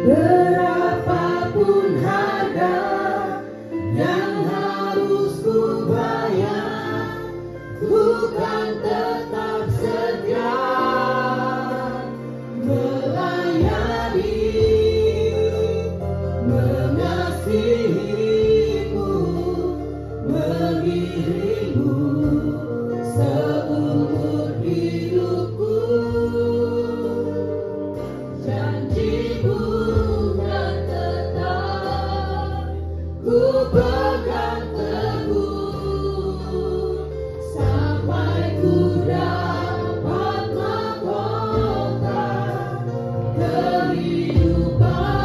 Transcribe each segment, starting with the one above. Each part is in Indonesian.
Berapapun harga yang harus ku bayar, ku kan tetap setia melayani, mengasihimu, mengiringmu seumur hidupku. Janjimu ku pegang teguh sampai ku dapat mahkota kehidupan.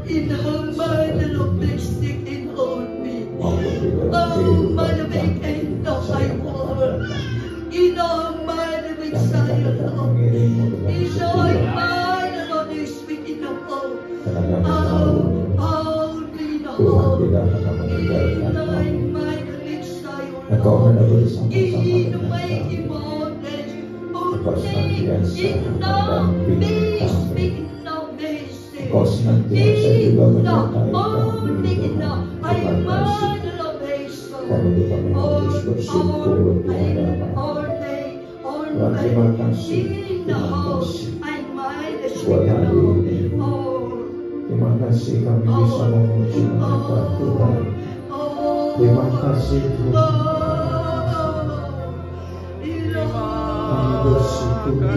In her mind and of lipstick in on me. Oh, mother make end of my world. In her mind and make silent love. In her mind and of this speak in the home. Oh, in the home. In her mind and make silent love. In the way in morning. In the me speak. Kau senantiasa juga menyertai kami. Kami harus bersyukur di hadapan. Tuhan, terima kasih. buat hari ini. Terima kasih kami bisa memuji nama Tuhan. Terima kasih Tuhan. Kami bersyukur.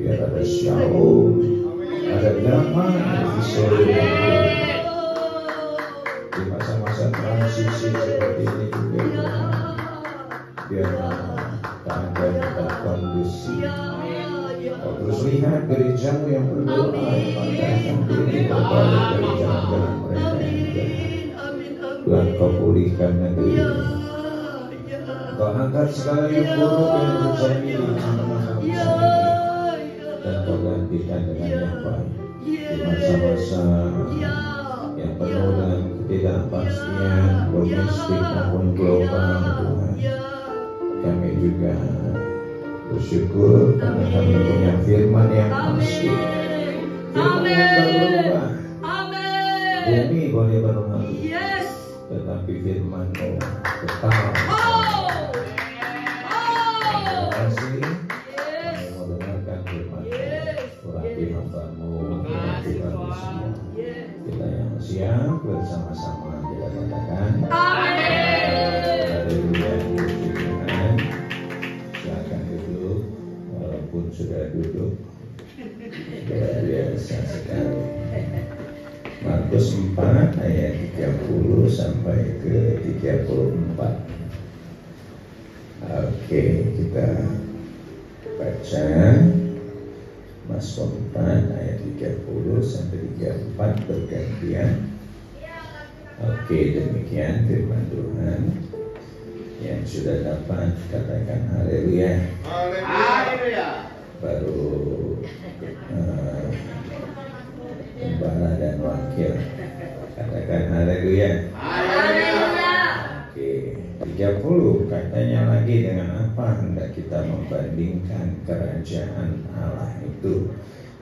Biar ada shalom, ada damai di seluruh di masa-masa transisi seperti ini juga. Biar keadaan tetap kondusif. Kau terus lihat gerejamu yang berdoa, yang pandangkan diri berbalik dari jalan-jalan mereka yang jahat. Tuhan, kau pulihkan negeri ini. Kau angkat segala yang buruk yang terjadi di tengah-tengah bangsa ini. Dan kau gantikan dengan yang baik di masa-masa yang penuh dengan ketidakpastian domestik maupun global. Tuhan, kami juga bersyukur karena kami punya firman yang pasti, firman yang berubah. Bumi boleh berlalu, tetapi firman-Mu tetap. Siap bersama-sama kita katakan Haleluya. Silakan duduk, walaupun sudah duduk. Luar biasa sekali. Markus 4 ayat 30 sampai ke 34. Oke, kita baca Mazmur 4 ayat 30 sampai 34 bergantian. Oke, demikian firman Tuhan. Yang sudah dapat katakan haleluya. Haleluya. Baru gembala dan wakil katakan haleluya. Haleluya. Oke, 30 katanya lagi, dengan apa hendak kita membandingkan kerajaan Allah itu,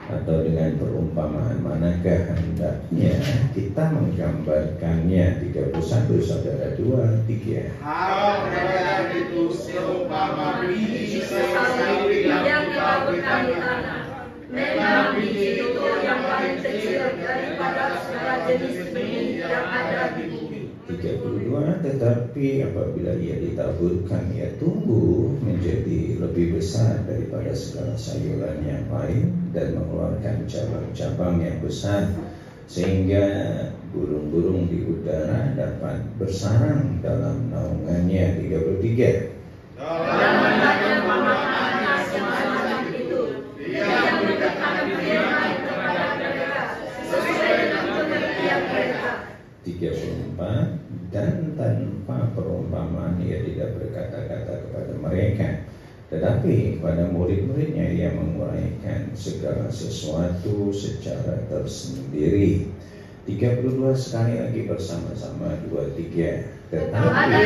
atau dengan perumpamaan manakah hendaknya kita menggambarkannya. 31 saudara 2, 3. Kerajaan itu seumpama biji sesawi yang ditaburkan di tanah. Memang biji itu yang paling kecil daripada segala jenis benih yang ada di bumi. 32, tetapi apabila ia ditaburkan, ia tumbuh menjadi lebih besar daripada segala sayuran yang lain dan mengeluarkan cabang-cabang yang besar, sehingga burung-burung di udara dapat bersarang dalam naungannya. 33. Dalam menanam perumpamaan semacam itu, dia memberikan firman kepada 34, dan tanpa perumpamaan ia tidak berkata-kata kepada mereka, tetapi pada murid-muridnya ia menguraikan segala sesuatu secara tersendiri. 32 sekali lagi bersama-sama 2, 3. Tetapi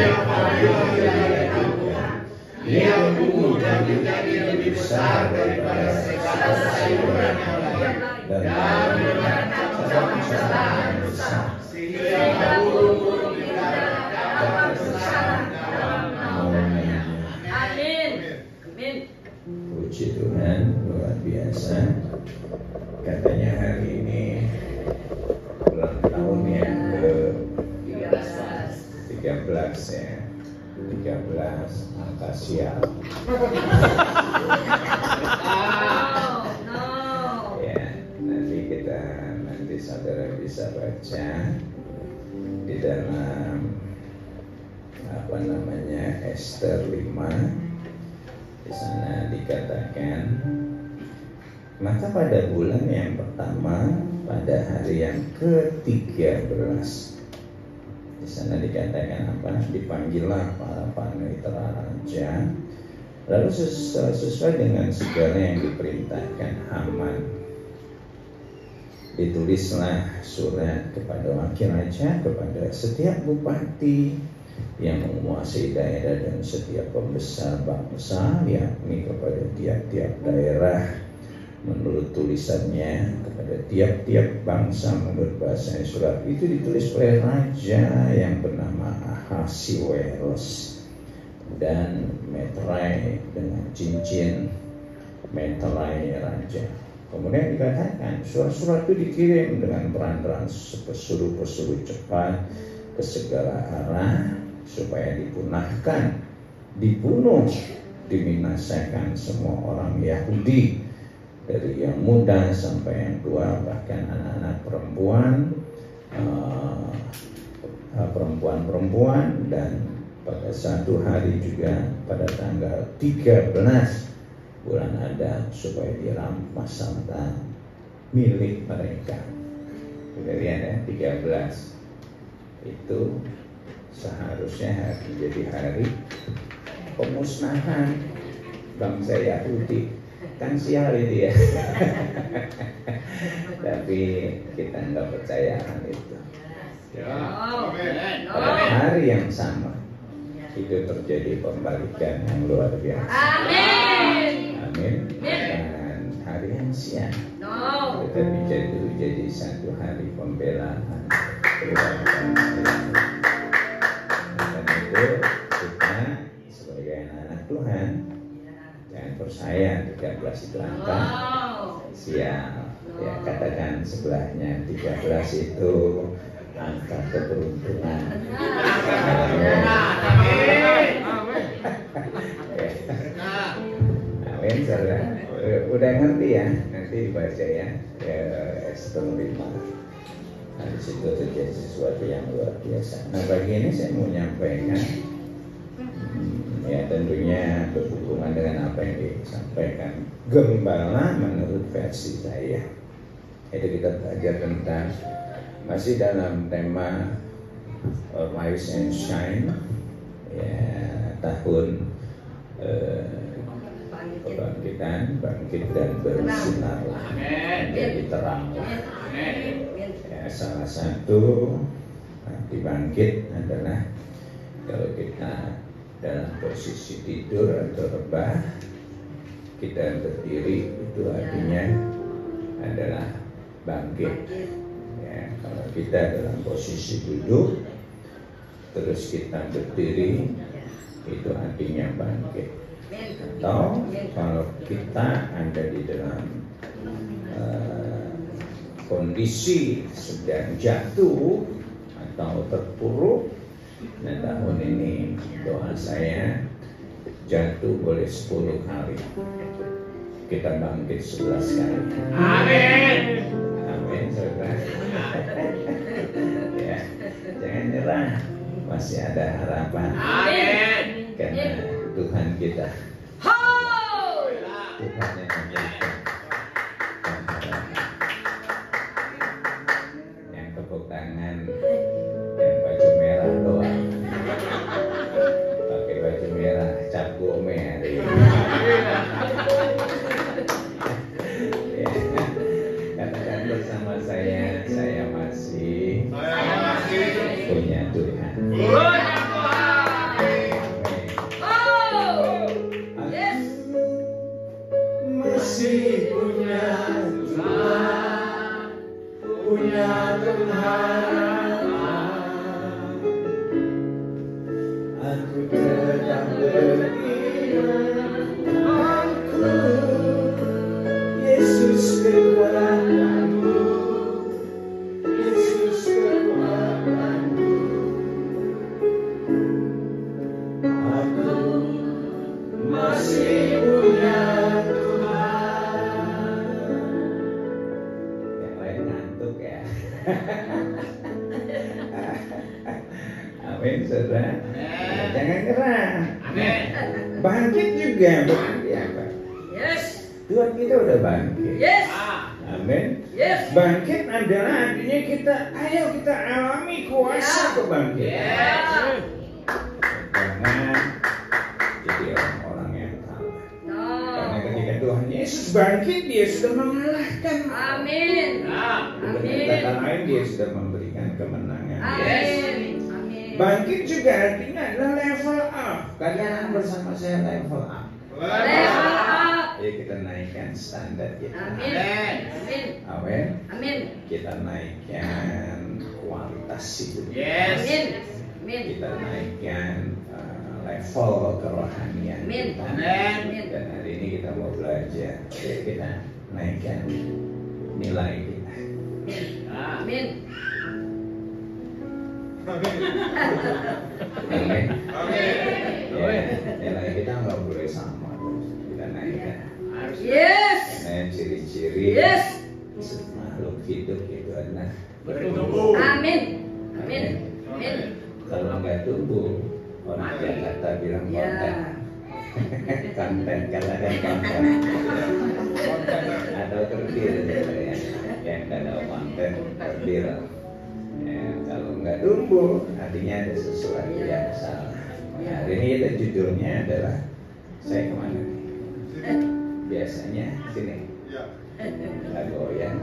ia tumbuh dan menjadi lebih besar daripada segala sayuran yang lain, dan cabang-cabang besar, sehingga burung-burung di udara dapat bersarang dalam naungannya. Amin. Amin. Puji Tuhan, luar biasa. Katanya hari ini ulang tahun yang ke-13 ya. 13 angka sial. Ya, nanti saudara bisa baca di dalam Ester 5. Di sana dikatakan, maka pada bulan yang pertama, pada hari yang ke-13, di sana dikatakan apa? Dipanggillah para panitera raja, lalu sesuai dengan segala yang diperintahkan Haman, ditulislah surat kepada wakil raja, kepada setiap bupati yang menguasai daerah dan setiap pembesar bangsa, yakni kepada tiap-tiap daerah menurut tulisannya, kepada tiap-tiap bangsa menurut bahasa. Surat itu ditulis oleh raja yang bernama Ahasiweros dan meterai dengan cincin meterai raja. Kemudian dikatakan surat-surat itu dikirim dengan peran-peran pesuruh-pesuruh cepat ke segala arah supaya dibunuh, dibinasakan semua orang Yahudi, dari yang muda sampai yang tua, bahkan anak-anak perempuan, dan pada satu hari juga pada tanggal 13 bulan Adar supaya dirampas harta milik mereka. Sudah lihat ya, 13 itu seharusnya menjadi hari pemusnahan bangsa Yahudi. Kan sial itu ya. Tapi kita nggak percaya hal itu. Pada hari yang sama itu terjadi pembalikan yang luar biasa. Amin. Amin. Dan hari yang siang tetapi jadi satu hari pembelaan. Dan itu kita sebagai anak Tuhan jangan percaya 13 itu angka sial. Ya, katakan sebelahnya 13 itu angka keberuntungan. Amin, saudara. Udah ngerti ya? Nanti dibaca ya, Ester 5. Nah, di situ terjadi sesuatu yang luar biasa. Nah, bagi ini saya mau menyampaikan, ya tentunya berhubungan dengan apa yang disampaikan Gembala menurut versi saya. Itu kita belajar tentang masih dalam tema Rise and Shine, ya, tahun kebangkitan, bangkit dan bersinarlah, menjadi terang. Ya, salah satu dibangkit adalah kalau kita dalam posisi tidur atau rebah, kita berdiri, itu artinya adalah bangkit. Ya, kalau kita dalam posisi duduk terus kita berdiri, itu artinya bangkit. Atau kalau kita ada di dalam kondisi sedang jatuh atau terpuruk, nah tahun ini doa saya jatuh boleh 10 kali, kita bangkit 11 kali. Amin. Amin, saudara. Ya, jangan nyerah, masih ada harapan. Amin. Karena Tuhan kita, Tuhan yang memberikan yang tepuk tangan harapan. Aku tetap beriman, Yesus kekuatanku, Yesus kekuatanku. Aku masih punya Tuhan. Yang lain ngantuk ya. Amin, saudara. Jangan nyerah. Amin. Bangkit juga, ya Pak. Yes. Tuhan kita udah bangkit. Yes. Amin. Yes. Bangkit adalah artinya ayo kita alami kuasa kebangkitan. Jangan jadi orang-orang yang kalah. Karena ketika Tuhan Yesus bangkit, Dia sudah mengalahkan. Amin. Dengan kata lain, Dia sudah memberikan kemenangan. Amin. Bangkit juga artinya adalah level up. Katakan bersama saya level up. Level up. Ayo kita naikkan standar kita. Amin. Amin. Amin. Kita naikkan kualitas hidup. Yes. Amin. Kita naikkan level kerohanian Amin. kita. Amin. Dan hari ini kita mau belajar. Ayo kita naikkan nilai kita. Amin. Amin. Amin. Ya, nilai kita nggak boleh sama. Kita naikkan. Yes. Nah, ciri-ciri Yes. makhluk hidup itu adalah Bertumbuh. Amin. Amin. Amin. Kalau nggak tumbuh, orang Jakarta bilang konten. Konten, katakan konten. Atau kerdil ya. Yang ada konten kerdil. Ya, kalau nggak tumbuh, artinya ada sesuatu yang salah. Nah, hari ini kita judulnya adalah saya kemana nih? Biasanya sini. Nggak goyang.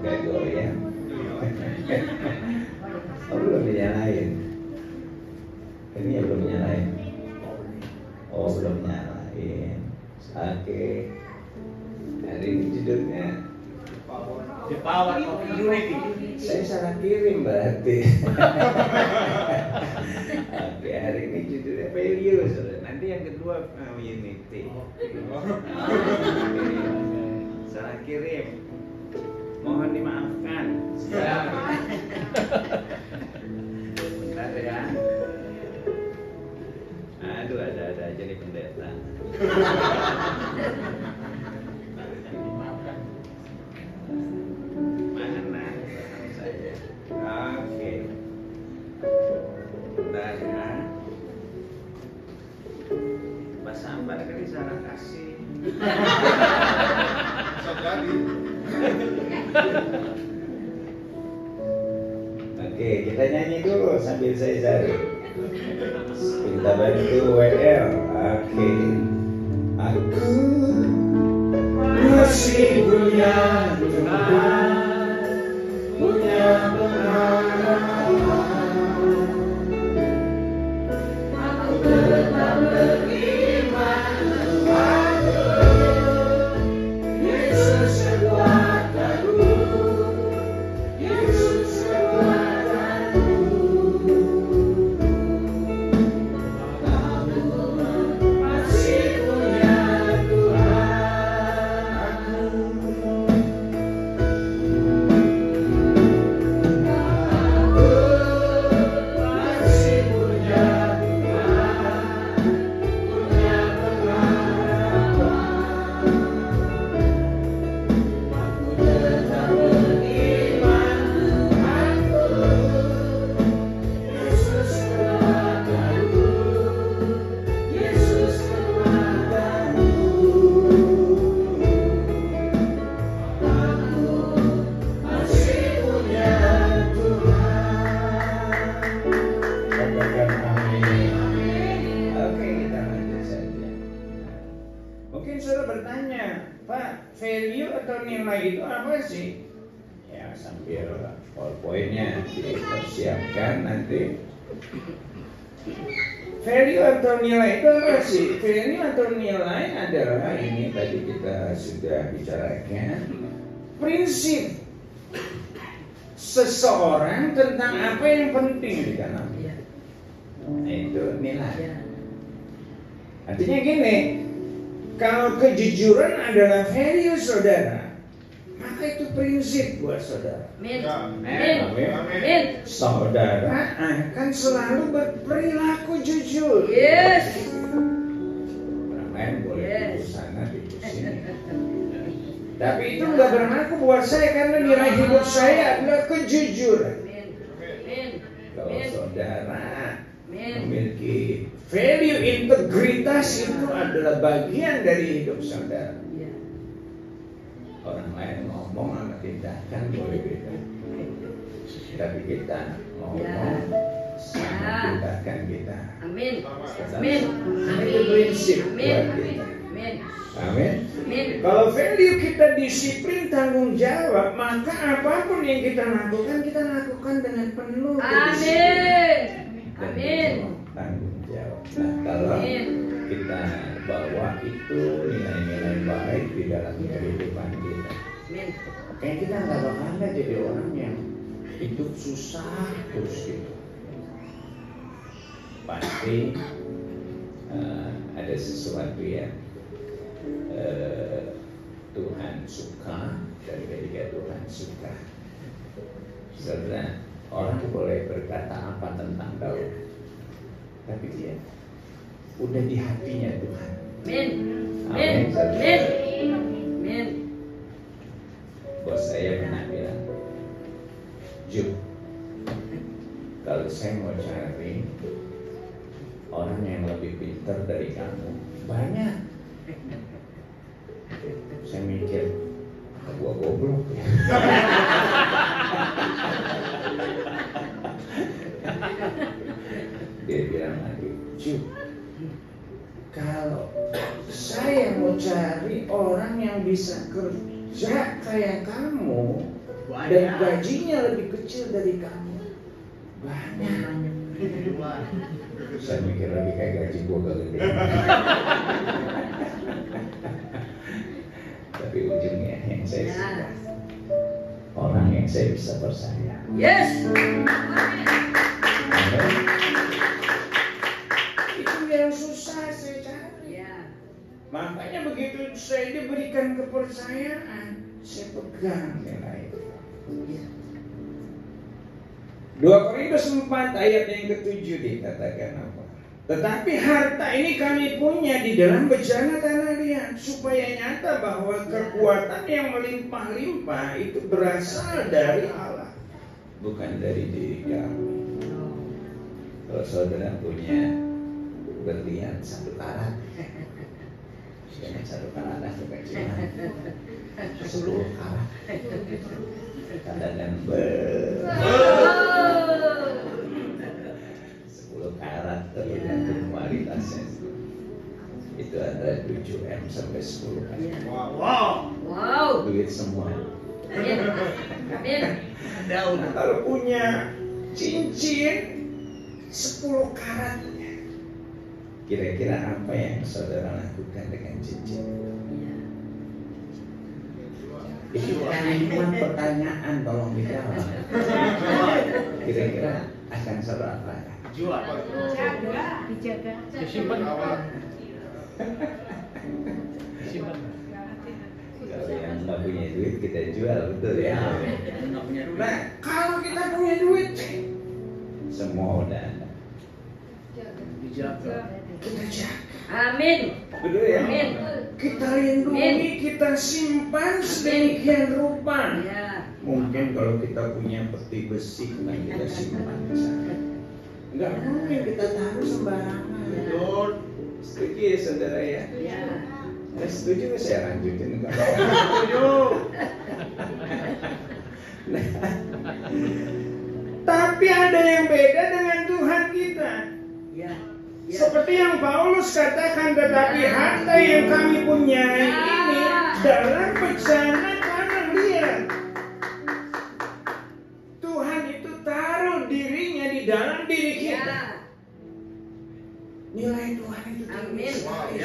Nggak goyang. Oh, belum dinyalain. Ini ya belum nyalain. Oh, belum nyalain. Oke. Hari ini judulnya The power of unity. saya salah kirim berarti. Oke, hari ini judulnya value. Nanti yang kedua unity. Salah kirim. Mohon dimaafkan. Bentar ya. Aduh, ada aja nih pendeta. Mana saya? Oke. Bentar ya. Pas sabar kali salah kasih. Oke, kita nyanyi dulu sambil saya cari. Kita bantu WL. Oke. Aku masih punya Tuhan, punya pengharapan. Aku tetap beriman padamu, Yesus kekuatanku, Yesus kekuatanku. Aku masih punya value atau nilai itu apa sih? Ya sambil PowerPoint-nya dipersiapkan nanti. Value atau nilai itu apa sih? Value atau nilai adalah ini tadi kita sudah bicarakan prinsip seseorang tentang apa yang penting di dalam. Nah, itu nilai. Artinya gini, kalau kejujuran adalah value saudara, maka itu prinsip buat saudara. Amin. Saudara akan selalu berperilaku jujur. Yes. Orang lain boleh di sana, di sini. Tapi itu nggak berlaku buat saya karena nilai hidup saya adalah kejujuran. Kalau saudara memiliki value integritas, itu adalah bagian dari hidup saudara. Orang lain ngomong sama tindakan boleh beda, tapi kita ngomong sama tindakan kita. Amin. Itu prinsip buat kita. Amin. Kalau value kita disiplin tanggung jawab, maka apapun yang kita lakukan dengan penuh kedisiplinan. Tanggung jawab. Nah, kalau kita bawa itu nilai-nilai baik di dalam kehidupan kita, kayak kita nggak bakalan jadi orang yang hidup susah terus gitu. Pasti ada sesuatu yang Tuhan suka dan ketika Tuhan suka. Saudara, orang boleh berkata apa tentang Daud, tapi dia udah di hatinya Tuhan. Amin. Bos saya pernah bilang, Jub, kalau saya mau cari orang yang lebih pintar dari kamu, banyak. Saya mikir, gua goblok ya. Dia bilang lagi, Cuk, kalau saya mau cari orang yang bisa kerja kayak kamu dan gajinya lebih kecil dari kamu, banyak. Saya mikir lagi kayak gaji gua gak gede. Tapi ujungnya yang saya suka, orang yang saya bisa percaya. Yes. Itu yang susah saya cari. Makanya begitu saya diberikan kepercayaan, saya pegang nilai itu. 2 Korintus 4 ayat yang ke-7 dikatakan apa? Tetapi harta ini kami punya di dalam bejana tanah liat, supaya nyata bahwa kekuatan yang melimpah-limpah itu berasal dari Allah, bukan dari diri kami. Kalau saudara punya berlian 1 karat, sebenarnya 1 karat itu kecilan, 10 karat, kadang-kadang 10 karat tergantung kualitasnya. Itu ada 7M sampai 10 karat. Wow. Duit semua. Amin. Nah, kalau punya cincin 10 karat, kira-kira apa yang saudara lakukan dengan cincin? Itu cuma pertanyaan, tolong dijawab. Kira-kira akan saudara apa? Jual. Dijaga. Disimpan. Kalau yang nggak punya duit kita jual, betul ya. Nggak punya duit. Nah, kalau kita punya duit, semua udah ada. Dijaga. Kita jaga. Amin. Betul ya. Amin. Kita lindungi, kita simpan sedemikian rupa. Mungkin kalau kita punya peti besi, kan kita simpan di sana. Enggak mungkin kita taruh sembarangan. Betul. Setuju ya saudara ya? Nggak setuju saya lanjutin. Setuju. Nah, tapi ada yang beda dengan Tuhan kita. Seperti yang Paulus katakan, tetapi harta yang kami punyai ini dalam bejana tanah liat. Tuhan itu taruh dirinya di dalam diri kita. Nilai Tuhan itu Amin.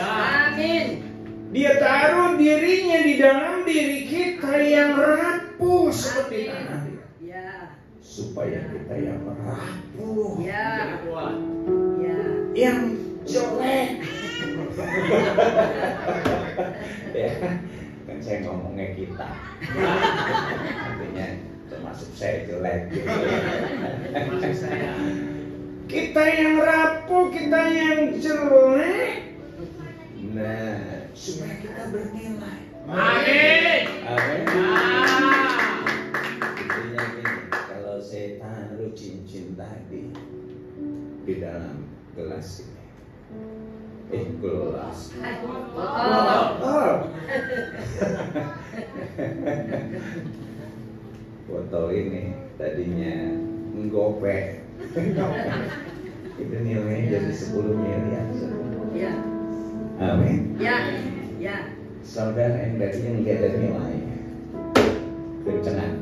Amin. Dia taruh dirinya di dalam diri kita yang rapuh seperti tanah liat. Ya. Supaya kita yang rapuh, Ya. Ya. yang jelek. Ya, kan saya ngomongnya kita. Artinya termasuk saya jelek. Maksud saya. Kita yang rapuh, kita yang jelek. Nah, supaya kita bernilai. Amin. Amin. Ah. Intinya gini, kalau saya taruh cincin tadi di dalam gelas ini, gelas. Oh. Botol ini tadinya menggopek. Itu nilainya jadi 10 miliar. Ya. Amin. Ya. Ya. Saudara yang tadinya nggak ada nilainya, kencengan.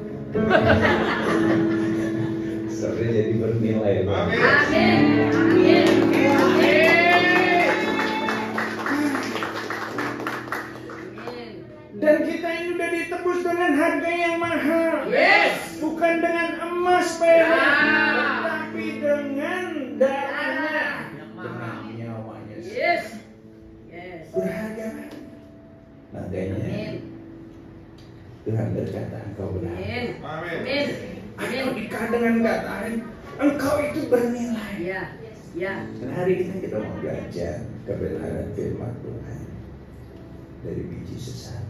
Saudara jadi bernilai. Amin. Amin. Dan kita ini udah ditebus dengan harga yang mahal. Yes. Bukan dengan emas perak, Ya. tapi dengan darahnya, Yang mahal. dengan nyawanya. Yes. Yes. Berharga. Makanya Amin. Tuhan berkata engkau berharga. Amin. Amin. Amin. Atau dikah dengan kata lain, engkau itu bernilai. Ya. Ya. Dan hari ini kita mau belajar kebenaran firman Tuhan dari biji sesat.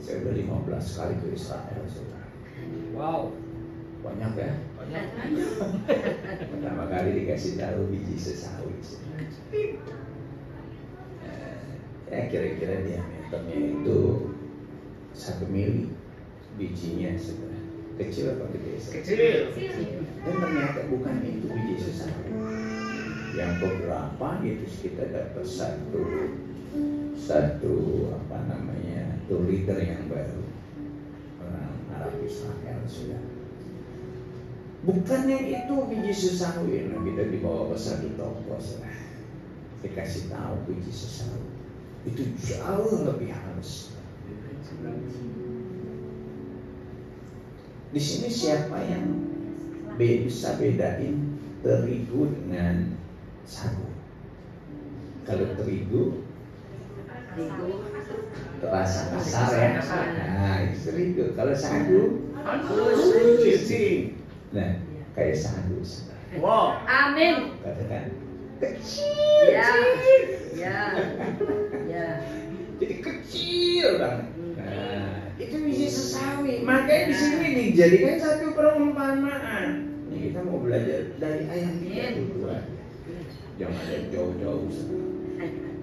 Saya udah 15 kali ke Israel, saudara. Wow. Banyak ya. Banyak. Pertama kali dikasih tahu biji sesawi. Ya kira-kira diameternya itu 1 mili bijinya, saudara. Kecil apa gede? Kecil. Dan ternyata bukan itu biji sesawi. Yang beberapa itu kita dapat satu apa namanya 2 liter yang baru, orang Arab Israel sudah. Bukan yang itu biji sesawi. Nah, kita dibawa ke satu toko, saudara. Dikasih tahu biji sesawi itu jauh lebih halus. Di sini siapa yang bisa bedain terigu dengan sagu? Kalau terigu terasa kasar ya. Nah, itu terigu. Kalau sagu, cincin. Nah, kayak sagu. Wow. Amin. Katakan kecil. Ya. Ya. Ya. Jadi kecil banget. Nah, itu biji sesawi. Makanya di sini dijadikan satu perumpamaan. Ini kita mau belajar dari ayat 32. Jangan ada jauh-jauh.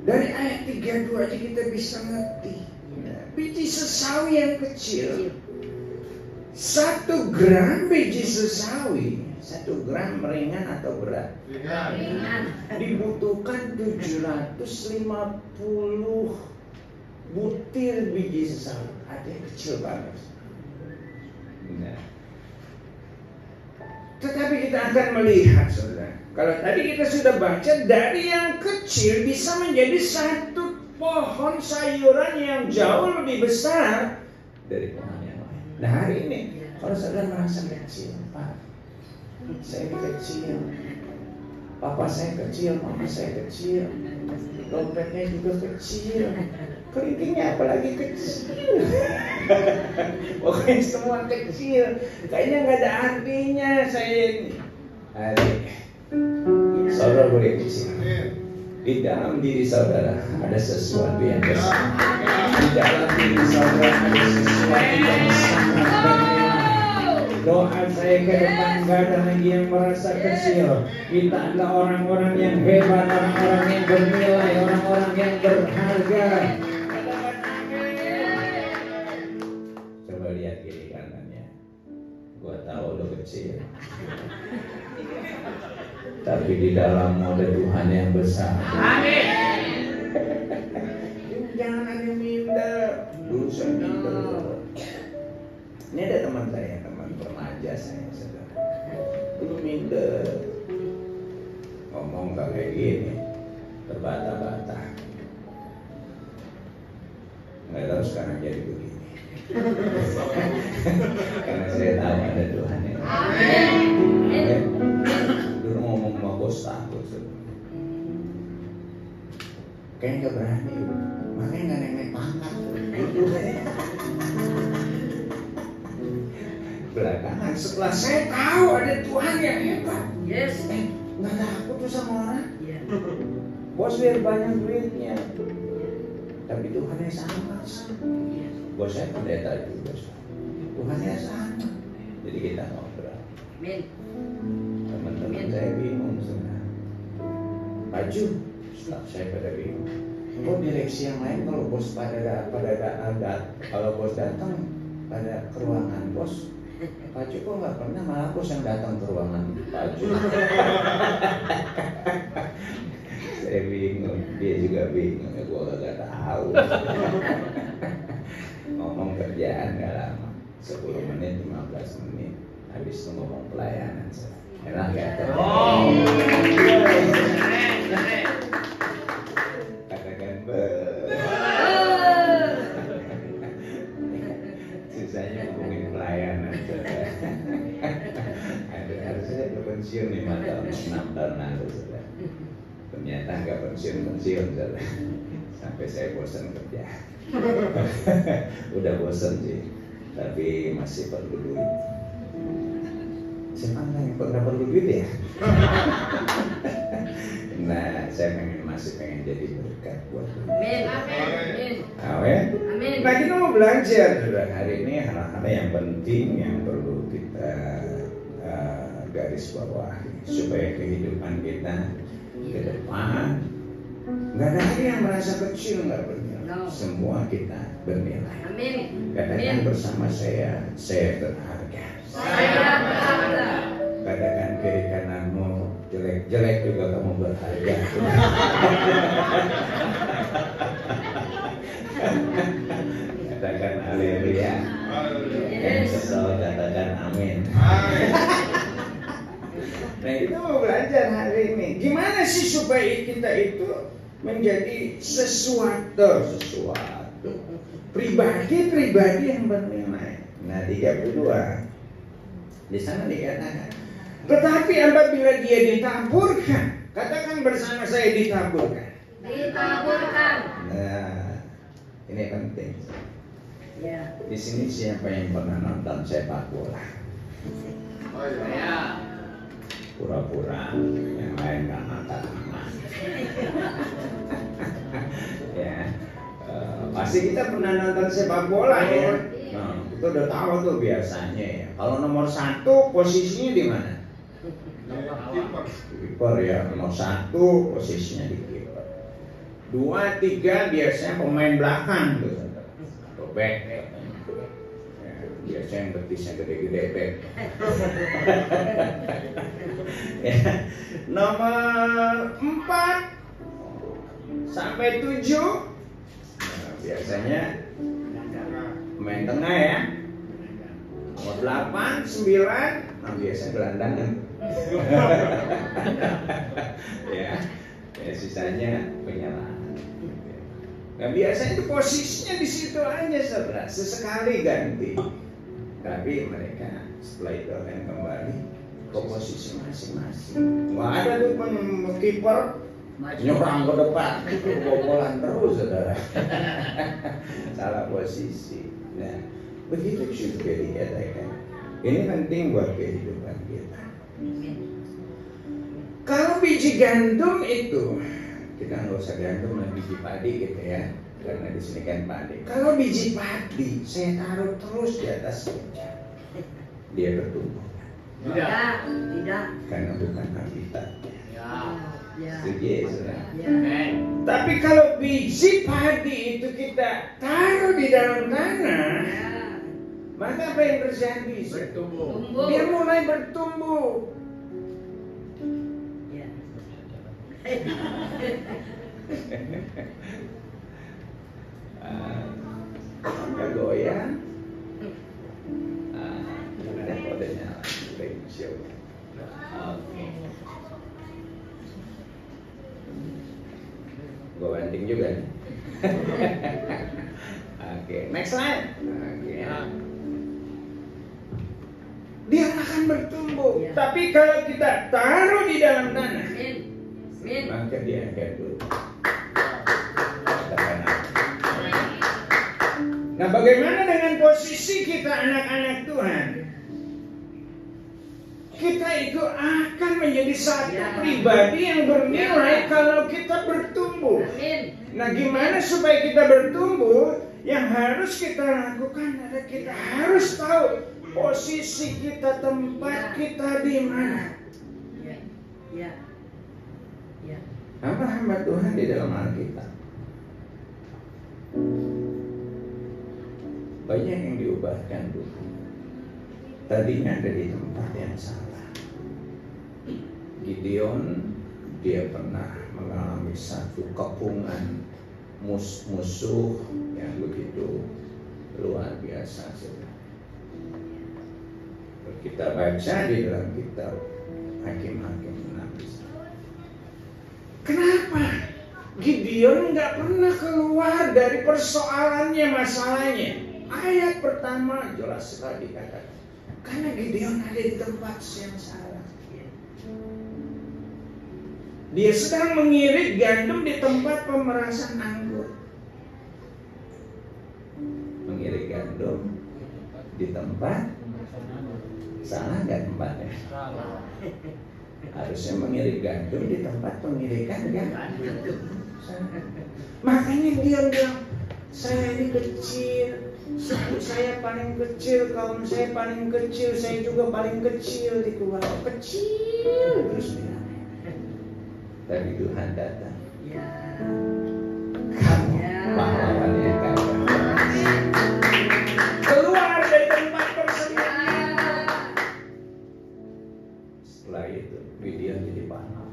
Dari ayat 32 aja kita bisa ngerti. Nah, biji sesawi yang kecil. 1 gram biji sesawi, 1 gram ringan atau berat? Ringan. Dibutuhkan 750 butir biji sesawi. Ada yang kecil banget. Nah. Tetapi kita akan melihat, saudara. Kalau tadi kita sudah baca, dari yang kecil bisa menjadi satu pohon sayuran yang jauh lebih besar dari pohon yang lain. Nah, hari ini, kalau saudara merasa kecil, Pak, saya kecil, papa saya kecil, mama saya kecil, dompetnya juga kecil, kelingkingnya apalagi kecil. Pokoknya semua kecil. Kayaknya nggak ada artinya saya ini. Adik, saudara boleh kecil. Di dalam diri saudara ada sesuatu yang besar. Di dalam diri saudara ada sesuatu yang sangat bernilai. Doa saya ke depan gak ada lagi yang merasa kecil. Kita adalah orang-orang yang hebat, orang-orang yang bernilai, orang-orang yang berharga. Coba lihat kiri kanannya. Gua tahu lo kecil, tapi di dalammu ada Tuhan yang besar. Amin. Jangan ada minder. Dulu saya minder. Ini ada teman saya, teman remaja saya, saudara. Dulu minder, ngomong kayak gini, terbata-bata. Nggak tahu sekarang jadi begini. Karena saya tahu ada Tuhan yang Amin. dulu ngomong sama bos takut. Kayaknya nggak berani, makanya nggak naik pangkat. Belakangan setelah saya tahu ada Tuhan yang hebat, Yes. nggak takut tuh sama orang. Ya. Bos biar banyak duitnya, tapi Tuhannya sama. Bos saya pendeta juga, Tuhannya sama. Jadi kita ngobrol. Amin. Teman-teman saya bingung sebenarnya. Baju, staff saya pada bingung. Kok direksi yang lain kalau bos kalau bos datang pada ke ruangan bos, Baju kok nggak pernah, malah bos yang datang ke ruangan Baju. Saya bingung, dia juga bingung, ya gua gak tahu. Ngomong kerjaan gak lama, 10 menit, 15 menit, habis itu ngomong pelayanan. Enak gak? Katakan susahnya ngomongin pelayanan. Harusnya ke pensiun 5 tahun, 6 tahun lalu sudah. Ternyata nggak pensiun sudah. Sampai saya bosan kerja. Udah bosan sih, tapi masih perlu duit. Siapa yang perlu duit ya? Nah, saya masih pengen jadi berkat buat dunia. Amin. Amin. Amin. Amin. Nah, kita mau belajar hari ini hal-hal yang penting yang perlu kita garis bawahi supaya kehidupan kita ke depan nggak ada lagi yang merasa kecil, nggak bernilai. Semua kita bernilai. Amin. Katakan bersama saya berharga. Saya berharga. Katakan kiri kananmu, jelek-jelek juga kamu berharga. Katakan haleluya. Yang kesel katakan amin. Nah, kita mau belajar hari ini gimana sih supaya kita itu menjadi sesuatu pribadi yang bernilai. Nah, 32 di sana dikatakan, tetapi apabila dia ditaburkan, katakan bersama saya ditaburkan. Ditaburkan. Nah, ini penting. Ya. Di sini siapa yang pernah nonton sepak bola? Ya. Pura-pura, yang lain nggak makan. Ya, pasti kita pernah nonton sepak bola ya. Nah, kita udah tahu tuh biasanya ya. Kalau nomor 1 posisinya di mana? Kiper ya, nomor 1 posisinya di kiper. 2, 3 biasanya pemain belakang tuh, atau back. Ya, biasanya yang betisnya gede-gede back. Ya. Nomor 4 sampai 7 nah, biasanya pemain tengah ya. Nomor 8, 9 nah, biasanya gelandangan. Ya, sisanya penyerang. Nah, biasanya itu posisinya di situ aja, saudara. Sesekali ganti. Tapi mereka setelah itu akan kembali ke posisi masing-masing. Wah, ada tuh kiper nyerang ke depan, kebobolan terus, saudara. Salah posisi. Nah, begitu juga dikatakan. Ini penting buat kehidupan kita. Kalau biji gandum itu, kita nggak usah gandum lah, biji padi gitu ya, karena di sini kan padi. Kalau biji padi saya taruh terus di atas meja, dia bertumbuh. Tidak. Karena bukan habitatnya. Ya. Setuju ya, saudara? Ya. Tapi kalau biji padi itu kita taruh di dalam tanah, maka apa yang terjadi? Bertumbuh. Dia mulai bertumbuh. Ya. Nggak goyang. Ada kodenya. Gue banting juga nih. Oke, next slide. Oke, akan bertumbuh. Tapi kalau kita taruh di dalam tanah, maka dia akan tumbuh. Nah, bagaimana dengan posisi kita anak-anak Tuhan? Kita itu akan menjadi satu pribadi yang bernilai kalau kita bertumbuh. Nah, gimana supaya kita bertumbuh? Yang harus kita lakukan adalah kita harus tahu posisi kita, tempat kita di mana. Hamba-hamba Tuhan di dalam Alkitab banyak yang diubahkan Tuhan. Tadinya ada di tempat yang salah. Gideon, dia pernah mengalami satu kepungan musuh yang begitu luar biasa. Kita baca di dalam kitab Hakim-Hakim 6. Kenapa Gideon nggak pernah keluar dari persoalannya, masalahnya? Ayat pertama jelas sekali dikatakan, karena Gideon ada di tempat yang salah. Dia sedang mengirit gandum di tempat pemerasan anggur. Mengirit gandum di tempat salah nggak tempatnya? Harusnya mengirit gandum di tempat pengirikan gandum. Makanya dia bilang, saya ini kecil, suku saya paling kecil, kaum saya paling kecil, saya juga paling kecil di keluarga. Kecil terus bilang. Tapi Tuhan datang. Kamu pahlawan yang kaya. Keluar dari tempat persembunyian. Setelah itu Gideon jadi pahlawan.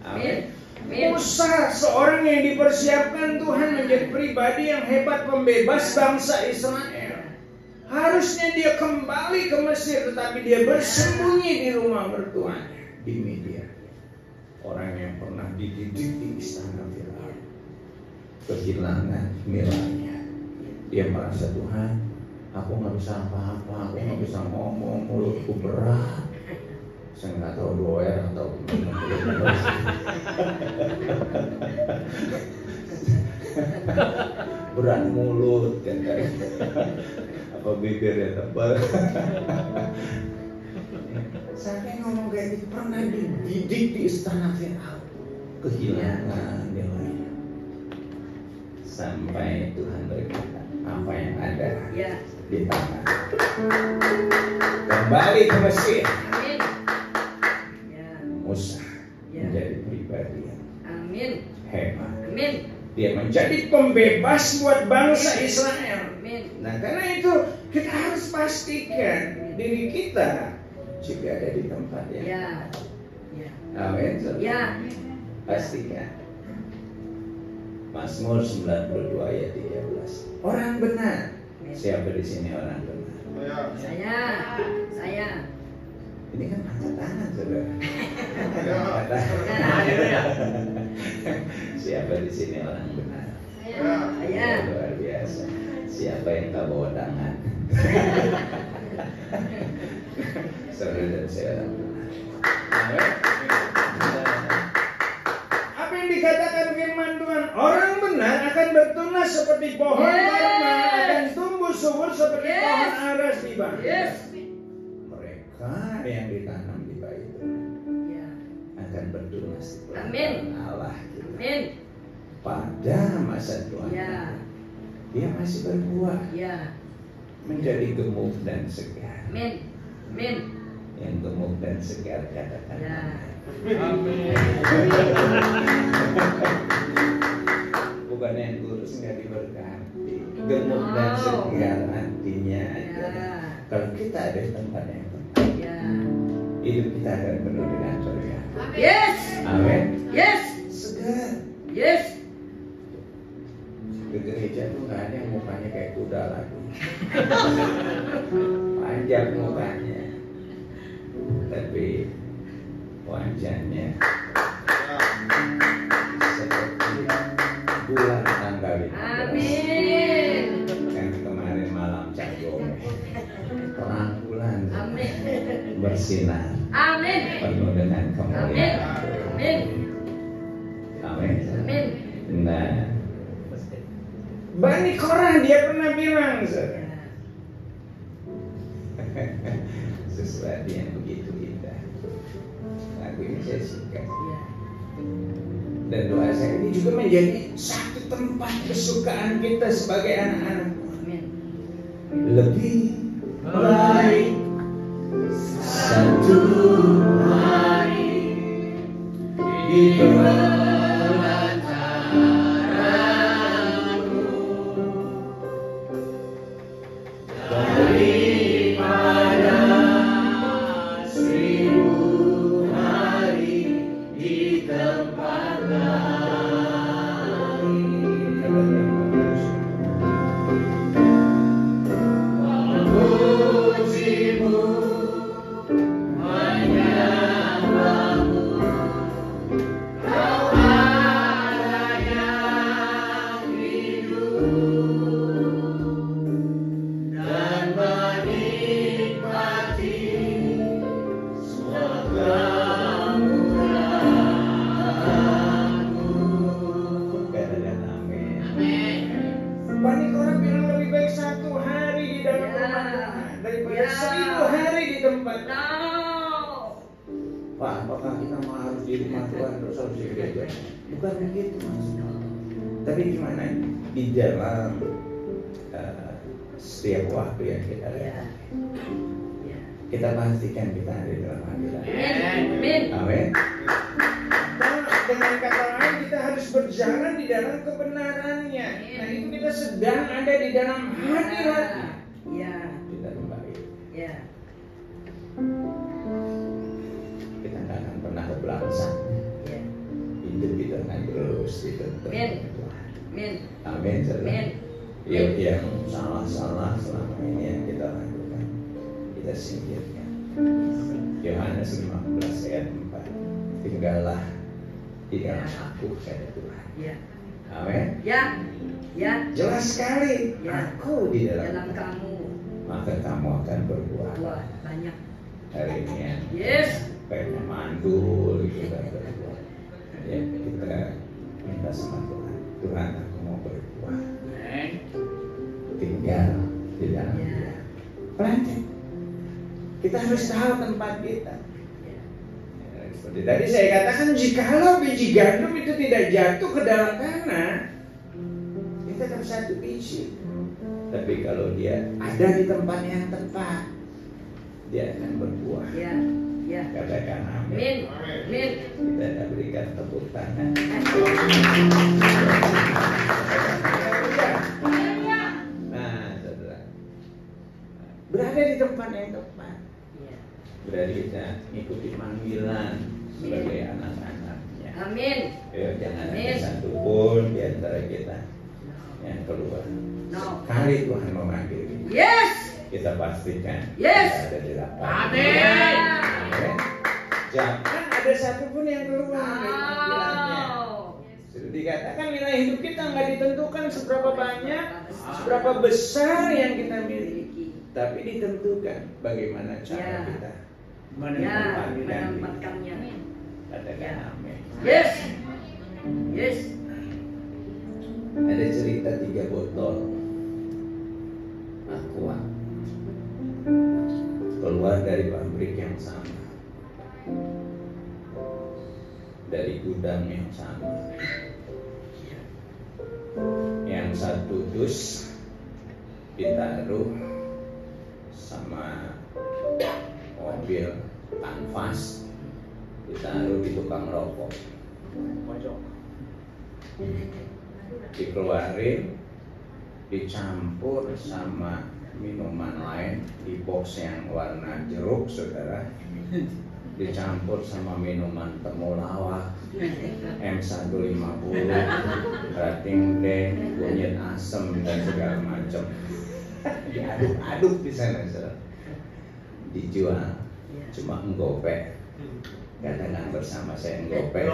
Amin. Musa, seorang yang dipersiapkan Tuhan menjadi pribadi yang hebat, pembebas bangsa Israel. Harusnya dia kembali ke Mesir, tetapi dia bersembunyi di rumah mertuanya di Midian. Orang yang pernah dididik di istana Firaun kehilangan nilainya. Dia merasa, Tuhan, aku nggak bisa apa-apa, aku nggak bisa ngomong, mulutku berat. Saya nggak tahu doer atau berat mulut kan, apa bibirnya tebal. Saya ngomong kayak gitu, pernah dididik di istana Firaun, kehilangan nilainya. Sampai Tuhan berkata, apa yang ada di tangan, kembali ke Mesir. Musa menjadi pribadi yang hebat. Dia menjadi pembebas buat bangsa Israel. Nah, karena itu kita harus pastikan diri kita juga ada di tempat yang amin. Pastikan. Mazmur 92 ayat 13. Orang benar. Siapa di sini orang benar? Saya. Ini kan angkat tangan, saudara. Siapa di sini orang benar? Saya. Luar biasa. Siapa yang tak bawa tangan? Saudara dan saya orang benar. Apa yang dikatakan firman Tuhan? Orang benar akan bertunas seperti pohon karma, akan tumbuh subur seperti pohon aras di bangkit. Mereka yang ditanam di bait Tuhan akan bertunas di pelan Allah kita. Pada masa Tuhan dia masih berbuah, menjadi gemuk dan segar. Yang gemuk dan segar katakan amin. Bukan yang kurus nggak diberkati. Gemuk dan segar artinya kalau kita ada di tempat yang tepat, hidup kita akan penuh dengan surga. Amin. Segar. Ke gereja tuh nggak ada yang mukanya kayak kuda lagi. Panjang mukanya, tapi wajahnya seperti bulan tanggal 15. Kan kemarin malam Cagome, perang bulan. bersinar. Amin. Penuh dengan kemuliaan. Amin. Amin. Amin. Nah, Bani Korah dia pernah bilang, sesuatu yang begitu indah. Lagu ini saya suka. Dan doa saya ini juga menjadi satu tempat kesukaan kita sebagai anak-anak. Lebih baik satu hari di pelataranmu daripada 1000 hari di tempat bukan begitu maksudnya. Tapi gimana di dalam setiap waktu yang kita lihat, kita pastikan kita ada di dalam hadirat. Amin. Amin. Dengan kata lain kita harus berjalan di dalam kebenarannya. Nah itu kita sedang ada di dalam hadiratnya. Kita kembali. Kita nggak akan pernah ke belakang. Hidup kita akan terus dituntun Tuhan. Amin. Yang salah-salah selama ini yang kita lakukan, kita singkirkan. Yohanes 15 ayat 4. Tinggallah di dalam aku, kata Tuhan. Amin. Jelas sekali. Aku di dalam kamu, maka kamu akan berbuah banyak. Hari ini ya. Kayaknya mandul gitu kan berbuah. Ya, kita minta sama Tuhan. Tuhan, aku mau berbuah. Tinggal di dalam Dia. Pelantik. Kita harus tahu tempat kita. Seperti tadi saya katakan, jikalau biji gandum itu tidak jatuh ke dalam tanah, kita tetap satu biji. Tapi kalau dia ada di tempat yang tepat, dia akan berbuah. Katakan amin. Kita berikan tepuk tangan. Nah, saudara, berada di tempat yang tepat. Berarti kita mengikuti panggilan sebagai anak-anaknya. Amin. Jangan ada satupun di antara kita yang keluar. Sekali Tuhan memanggil kita, kita pastikan kita ada di dalam. Amin. Jangan ada satupun yang keluar dari panggilannya. Sudah dikatakan nilai hidup kita nggak ditentukan seberapa banyak, seberapa besar yang kita miliki, tapi ditentukan bagaimana cara kita menempatkannya. Katakan amin. Yes. Ada cerita 3 botol aqua keluar dari pabrik yang sama, dari gudang yang sama. Yang satu dus ditaruh sama mobil kanvas, ditaruh di tukang rokok, dikeluarin, dicampur sama minuman lain di box yang warna jeruk, saudara, dicampur sama minuman temulawak M150, rating D, kunyit asem dan segala macam. Diaduk-aduk di sana, saudara. Dijual cuma enggopek. Katakan bersama saya enggopek.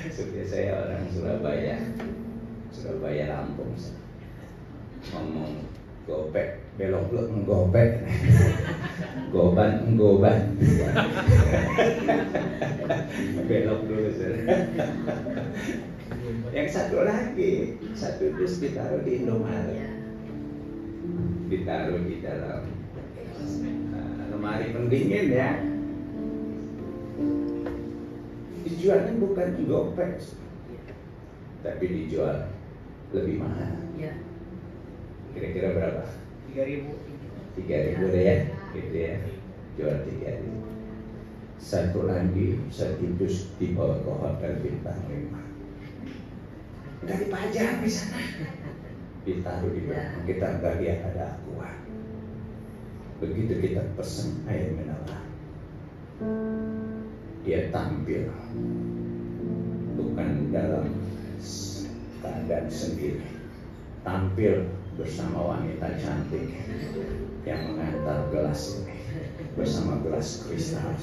Seperti saya orang Surabaya Lampung. Ngomong Gopek, belok menggopek. Goban. Belok dulu, saudara. Yang satu lagi, satu dus ditaruh di Indomaret. Ditaruh di dalam lemari pendingin ya. Dijualnya bukan gopek, tapi dijual lebih mahal. Kira-kira berapa? 3.000. 3.000 deh ya, gitu ya. Jual 3.000. Satu lagi, satu dus dibawa ke hotel bintang 5. Udah dipajang di sana. Ditaruh di belakang, kita nggak lihat ada aqua. Begitu kita pesen air mineral, dia tampil bukan dalam keadaan sendiri, tampil bersama wanita cantik yang mengantar gelas ini bersama gelas kristal.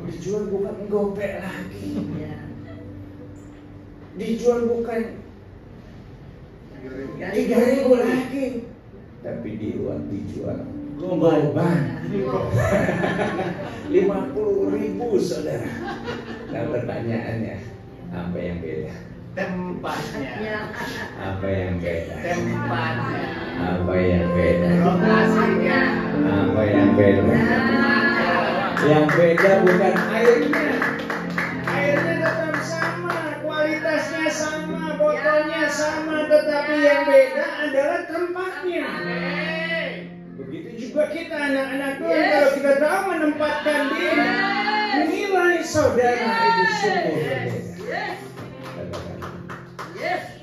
Dijual bukan gopek lagi, dijual bukan 3.000 lagi, tapi dijual goban 50.000, saudara. Nah, pertanyaannya, apa yang beda? Tempatnya. Apa yang beda? Tempatnya. Apa yang beda? Lokasinya. Apa yang beda? Yang beda bukan airnya. Airnya tetap sama, kualitasnya sama, botolnya sama, tetapi yang beda adalah tempatnya. Begitu juga kita anak-anak Tuhan, kalau kita tahu menempatkan diri, nilai saudara itu sungguh berbeda.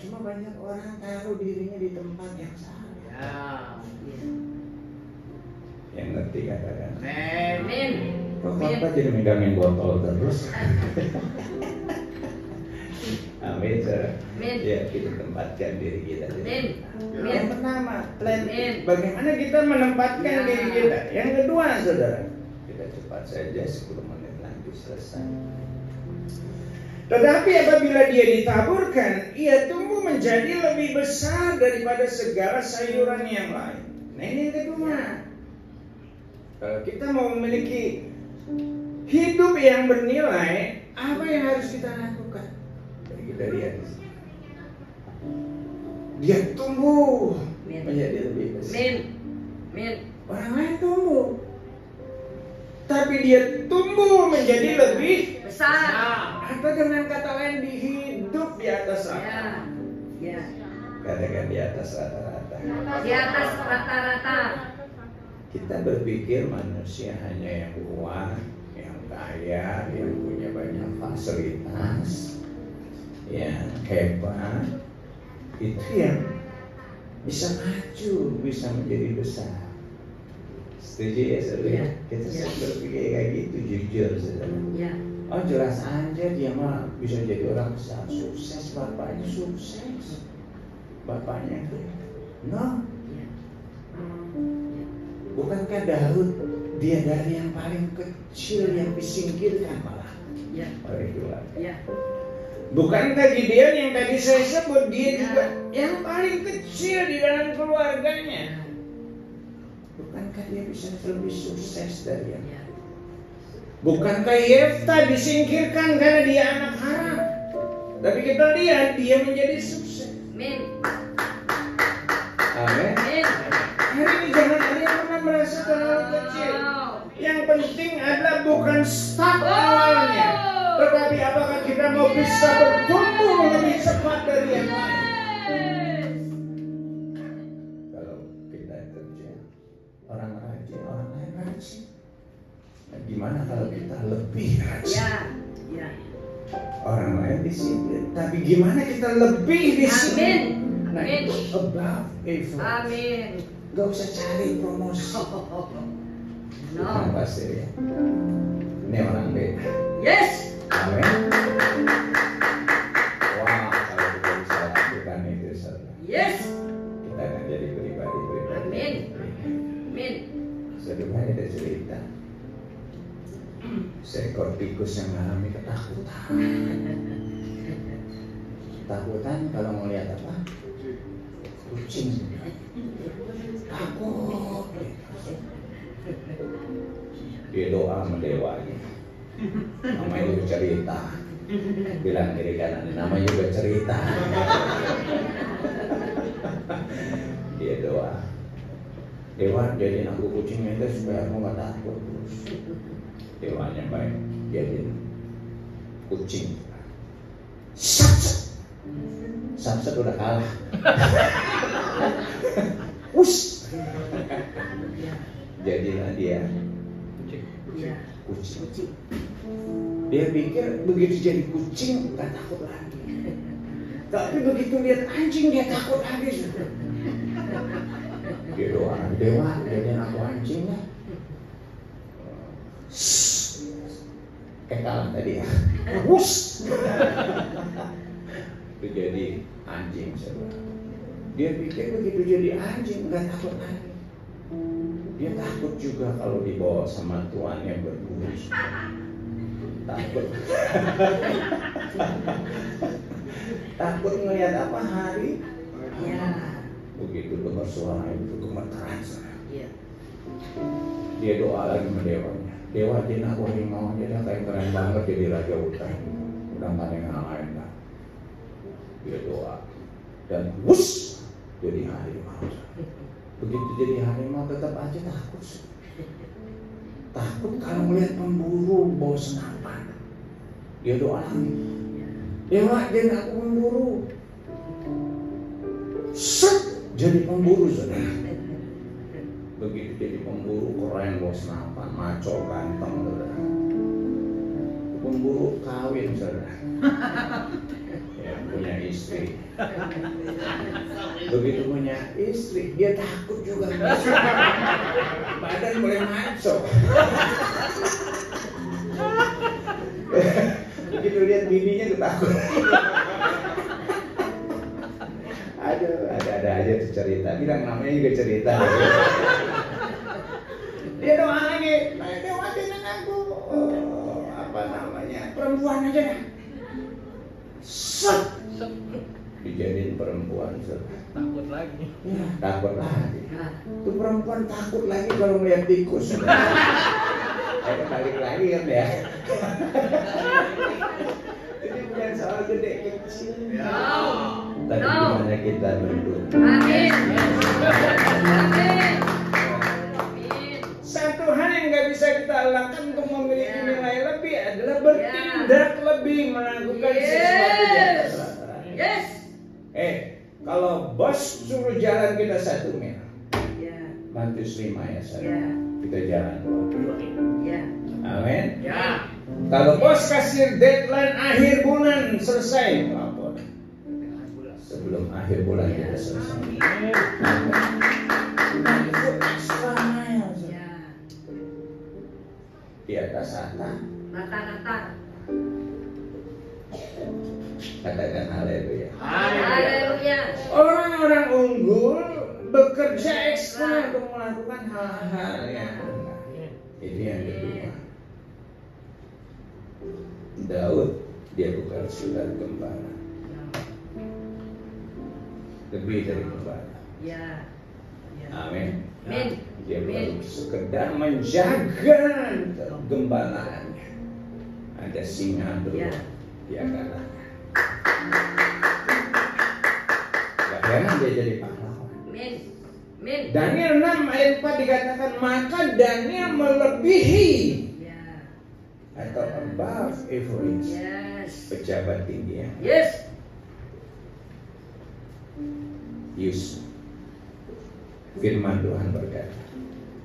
Cuma banyak orang taruh dirinya di tempat yang salah. Yang ngerti katakan. Amin. Kok Bapak jadi megangin botol terus? Amin, saudara. Ya, kita tempatkan diri kita. Yang pertama, plan. Bagaimana kita menempatkan diri kita. Yang kedua, saudara, kita cepat saja 10 menit lagi selesai. Tetapi apabila dia ditaburkan, ia tumbuh menjadi lebih besar daripada segala sayuran yang lain. Nah, ini yang kedua. Kalau kita mau memiliki hidup yang bernilai, apa yang harus kita lakukan? Jadi kita lihat di sini. Dia tumbuh menjadi lebih besar. Orang lain tumbuh, tapi dia tumbuh menjadi lebih besar. Atau dengan kata lain, dihidup di atas rata. Katakan di atas rata-rata. Di atas rata-rata. Kita berpikir manusia hanya yang kuat, yang kaya, yang punya banyak fasilitas, yang hebat, itu yang bisa maju, bisa menjadi besar. Setuju ya, saudara? Kita sering berpikir kayak gitu, jujur, saudara. Oh, jelas aja dia mah bisa jadi orang besar, sukses, bapaknya sukses, bapaknya itu, no. Bukankah Daud dia dari yang paling kecil yang disingkirkan malah oleh Tuhan? Bukankah Gideon yang tadi saya sebut dia juga yang paling kecil di dalam keluarganya? Bukankah dia bisa lebih sukses dari yang lain? Bukankah Yefta disingkirkan karena dia anak haram? Tapi kita lihat dia menjadi sukses. Amin. Hari ini jangan ada yang pernah merasa terlalu kecil. Yang penting adalah bukan start awalnya, tetapi apakah kita mau bisa bertumbuh lebih cepat dari yang lain. Kalau kita kerja, orang rajin, orang lain rajin. Nah, gimana kalau kita lebih rajin? Orang lain disiplin, tapi gimana kita lebih disiplin? Nah, above effort. Gak usah cari promosi. Bukan pasti ya. Ini orang beda. Yes. Amin. Wah, kalau kita bisa lakukan itu, saudara. Yes. Kita akan jadi pribadi-pribadi. Amin. Suatu hari ada cerita. Seekor tikus yang mengalami ketakutan. Ketakutan kalau melihat apa? Kucing. Dia doa sama dewanya. Namanya juga cerita. Bilang kiri kanan, namanya juga cerita. Dia doa. Dewa jadiin aku kucing itu supaya aku gak takut terus. Dewanya baik, jadiin kucing. Samsat udah kalah. Wush. Jadilah dia kucing. Dia pikir begitu jadi kucing gak takut lagi. Tapi begitu lihat anjing dia takut lagi. Dia doa, dewa jadiin aku anjing ya. Kalah tadi ya. Wush. Itu jadi anjing saudara. Dia pikir begitu jadi anjing gak takut lagi. Dia takut juga kalau dibawa sama tuannya berburu. Takut. Takut ngelihat apa hari? Ya. Begitu dengar suara itu gemeteran. Ya. Dia doa lagi sama dewanya. Dewa jadiin aku harimau aja dah, kayak keren banget jadi raja hutan. Udah gak ada yang lain lah. Dia doa dan wush jadi harimau. Begitu jadi harimau tetap aja takut. Takut kalau melihat pemburu bawa senapan. Dia doa lagi. Dewa jadiin aku pemburu. Set jadi pemburu saudara. Begitu jadi pemburu keren bawa senapan, maco ganteng saudara. Pemburu kawin saudara. Ya, punya istri. Begitu punya istri, dia takut juga. Badan mulai maco. Begitu lihat bininya tuh takut. Aduh, ada aja tuh cerita. Bilang namanya juga cerita. Dia doa lagi, Dewa jadiin aku apa namanya, perempuan aja dah. Set. Dijadiin perempuan. Takut lagi. Ya, takut lagi. Tuh perempuan takut lagi kalau melihat tikus. Ayo balik lagi kan ya. Ini bukan soal gede kecil. Tapi gimana kita berdoa. Amin. Amin. Satu hal yang nggak bisa kita lakukan untuk memiliki nilai lebih adalah bertindak lebih, melakukan sesuatu di atas rata-rata. Yes. Kalau bos suruh jalan kita 1 mil, Matius 5 ya saya, kita jalan 2 mil. Amin. Ya. Kalau bos kasih deadline akhir bulan selesai lapor. Sebelum akhir bulan kita selesai. Itu extra mile. Di atas sana. Rata-rata. Katakan haleluya. Haleluya. Orang-orang unggul bekerja ekstra untuk melakukan hal-hal yang benar. Ini yang kedua. Daud, dia bukan sudah gembala. Lebih dari gembala. Ya. Amin. Amin. Dia baru sekedar menjaga gembalaannya. Ada singa beruang, dia kalahkan. Gak heran dia jadi pahlawan. Amin. Amin. Daniel 6 ayat 4 dikatakan, maka Daniel melebihi atau above average pejabat tinggi yang Yusuf. Firman Tuhan berkata,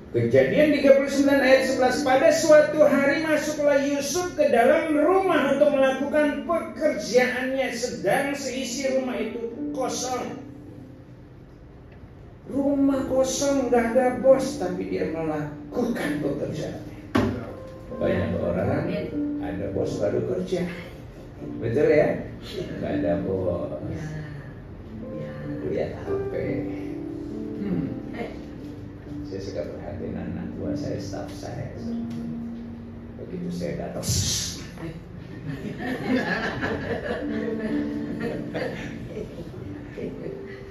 Kejadian 39 ayat 11, pada suatu hari masuklah Yusuf ke dalam rumah untuk melakukan pekerjaannya, sedang seisi rumah itu kosong. Rumah kosong, gak ada bos, tapi dia melakukan pekerjaannya. Banyak orang ada bos baru kerja, betul ya? Gak ada bos, lihat HP. Saya suka perhatiin anak buah saya, staff saya. Begitu saya datang,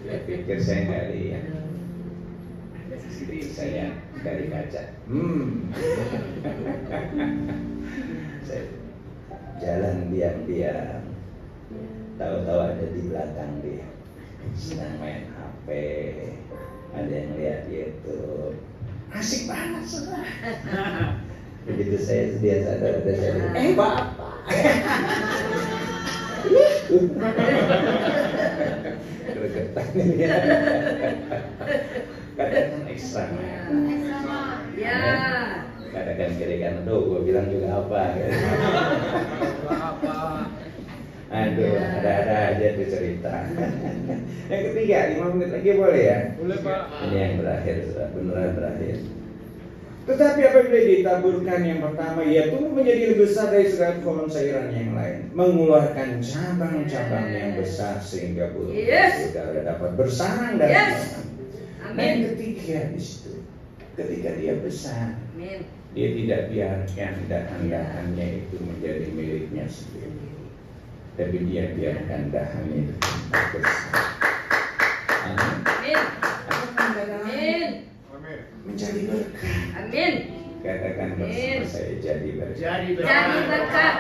dia pikir saya nggak lihat. Jadi saya dari kaca. Saya jalan diam-diam. Tahu-tahu ada di belakang dia sedang main HP, ada yang lihat YouTube. Asik banget saudara. Begitu dia sadar ada saya. Bapak. Gregetan ya. Kadang ekstra. Ya. Kadang kiri kanan tuh gue bilang juga apa gitu. Aduh, ada aja tuh cerita. Yang ketiga, 5 menit lagi boleh ya? Boleh Pak. Ini yang berakhir, beneran berakhir. Tetapi apabila ditaburkan yang pertama, ia tumbuh menjadi lebih besar dari segala pohon sayuran yang lain, mengeluarkan cabang-cabang yang besar sehingga burung udara dapat bersarang dari sana. Dan ketiga di situ, ketika dia besar, dia tidak biarkan dahan-dahannya itu menjadi miliknya sendiri. Tapi dia biarkan dahannya itu besar. Amin. Menjadi berkat. Amin. Katakan bersama saya jadi berkat. Jadi Jadi berkat.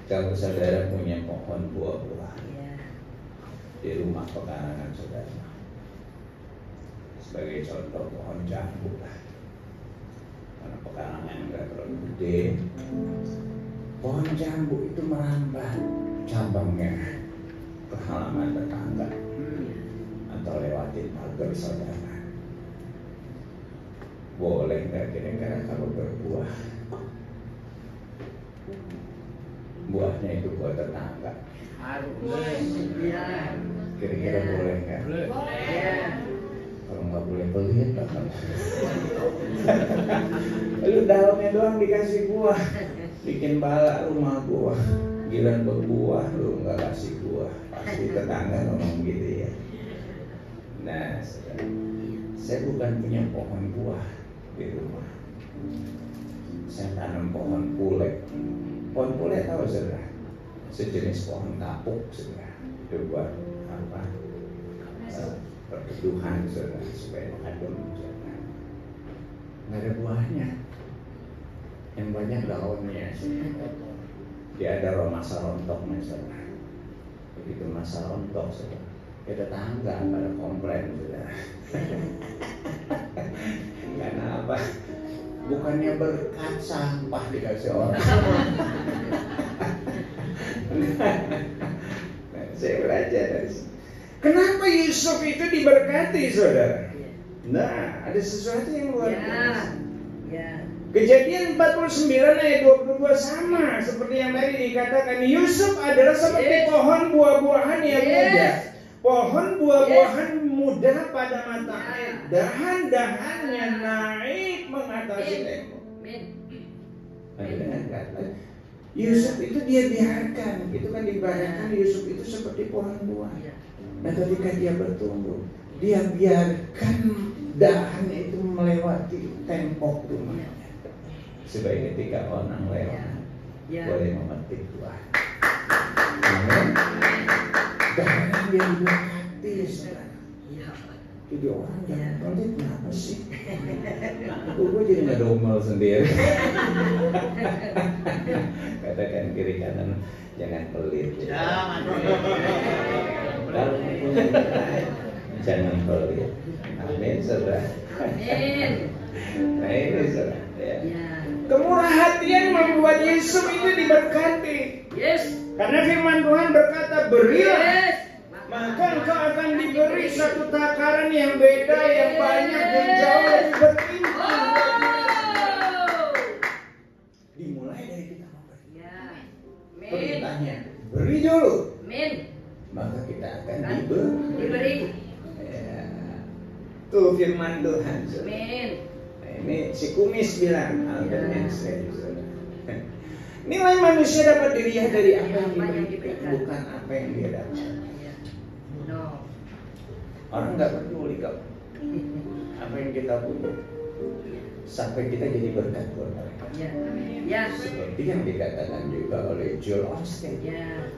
Kalau saudara punya pohon buah-buahan di rumah pekarangan saudara, sebagai contoh pohon jambu lah, karena pekarangan nggak terlalu gede, pohon jambu itu merambat cabangnya ke halaman tetangga atau lewatin pagar saudara. Boleh nggak kira-kira kalau berbuah, buahnya itu buat tetangga? Kira-kira boleh nggak? Kalau nggak boleh pelit, lu daunnya doang dikasih buah, bikin bala rumah gua, giliran berbuah lu nggak kasih buah, pasti tetangga ngomong gitu ya. Nah, saya bukan punya pohon buah di rumah. Saya tanam pohon pule. Pohon pule tahu saudara? Sejenis pohon kapuk saudara. Itu buat apa? Perteduhan saudara, supaya adem saudara. Nggak ada buahnya. Yang banyak daunnya saudara. Dia ada masa rontoknya saudara. Begitu masa rontok saudara, kita tetangga pada komplain saudara. Karena apa? Bukannya berkat, sampah dikasih orang. Nah, saya belajar dari sini. Kenapa Yusuf itu diberkati saudara? Nah, ada sesuatu yang luar biasa. Kejadian 49 ayat 22 sama seperti yang tadi dikatakan. Yusuf adalah seperti pohon buah-buahan yang muda. Pohon buah-buahan muda pada mata air. Dahan-dahannya naik mengatasi tembok. Dengan kata Yusuf itu dia biarkan. Itu kan dibayangkan Yusuf itu seperti pohon buah. Nah ketika dia bertumbuh, dia biarkan dahannya itu melewati tembok rumahnya, supaya ketika orang lewat boleh memetik buah. Amin. Dahan dia diberkati saudara. Jadi orang jangan pelit, kenapa sih? Gue jadi ngedomel sendiri. Katakan kiri kanan, jangan pelit. Jangan. Kalau jangan pelit. Amin saudara. Amin. Nah ini saudara. Ya. Kemurah hatian membuat Yusuf itu diberkati. Karena firman Tuhan berkata, berilah, maka engkau akan diberi satu takaran yang beda, yang banyak, yang jauh lebih berlimpah. Dimulai dari kita memberi. Perintahnya, beri dulu. Maka kita akan diberi. Ya. Tuh firman Tuhan. Nah, ini si kumis bilang, nilai manusia dapat dilihat dari apa yang diberikan, bukan apa yang dia dapat. Orang nggak peduli kok apa yang kita punya, sampai kita jadi berkat buat mereka. Seperti yang dikatakan juga oleh Joel Osteen.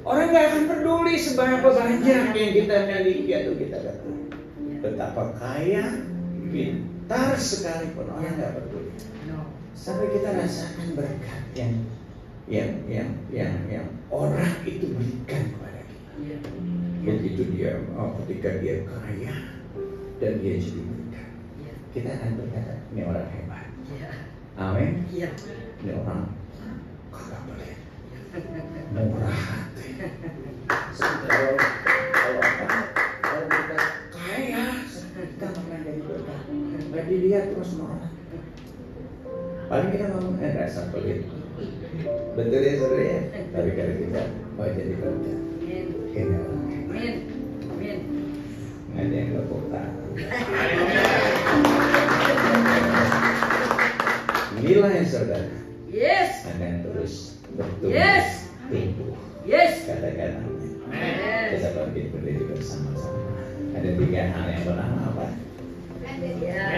Orang nggak akan peduli seberapa banyak yang kita miliki atau kita dapat. betapa kaya, pintar sekalipun orang nggak peduli. Sampai kita rasakan berkat yang orang itu berikan kepada kita. Begitu dia, ketika dia kaya dan dia jadi berkat, kita akan berkata, ini orang hebat. Amin. Ini orang kagak pelit, murah hati. Kalau kita kaya, kita makan dari berkat. Nggak dilihat terus semua orang. Paling kita ngomong rasa pelit. Betul ya saudara ya. Tapi kalau kita mau jadi berkat, kita orang hebat. Nggak ada yang lepuk tangan. Inilah yang saudara. Yes. Akan terus bertumbuh. Yes. Tumbuh. Yes. Katakan amin. Kita bangkit berdiri bersama-sama. Ada 3 hal yang pertama apa? Ya.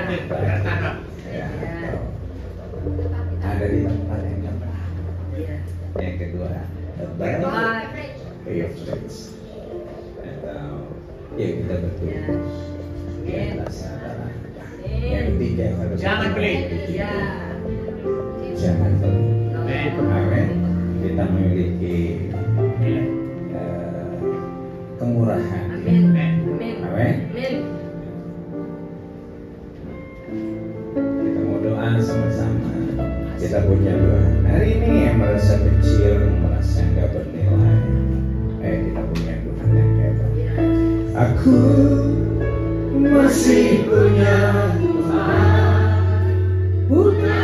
Ada di tempat yang benar. Yang kedua, baik. Your friends. Atau ya kita bertumbuh. Di atas antara. Yang ketiga harus Jangan pelit. Jangan pelit. Amin. Kita memiliki kemurahan. Amin. Kita mau doa sama-sama. Kita punya doa. Hari ini yang merasa kecil, merasa nggak bernilai, kita punya Tuhan yang hebat. Aku masih punya Tuhan, punya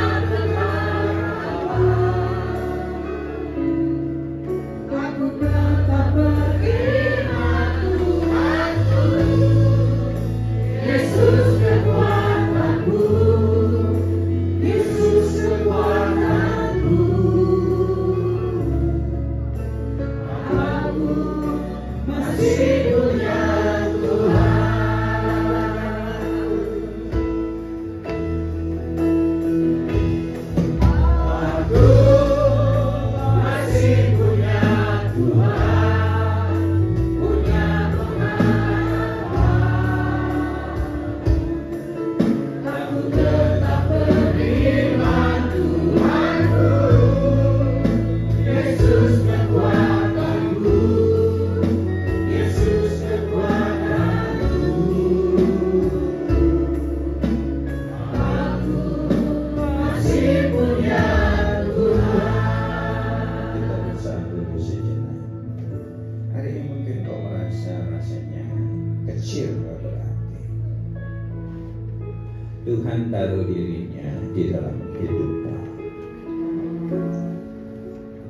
Tuhan taruh dirinya di dalam kehidupan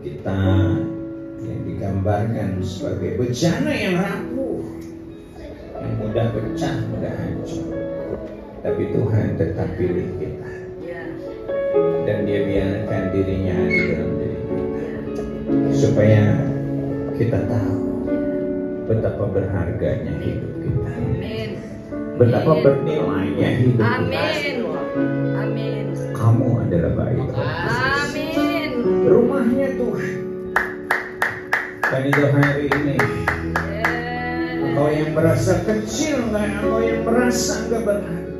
kita yang digambarkan sebagai bejana yang rapuh, yang mudah pecah, mudah hancur. Tapi Tuhan tetap pilih kita, dan Dia biarkan dirinya di dalam diri kita, supaya kita tahu betapa berharganya hidup kita. Betapa bernilainya hidup kita. Amin. Kamu adalah baik. Amin. Rumahnya Tuhan. Dan itu hari ini, engkau yang merasa kecil, engkau yang merasa enggak berarti,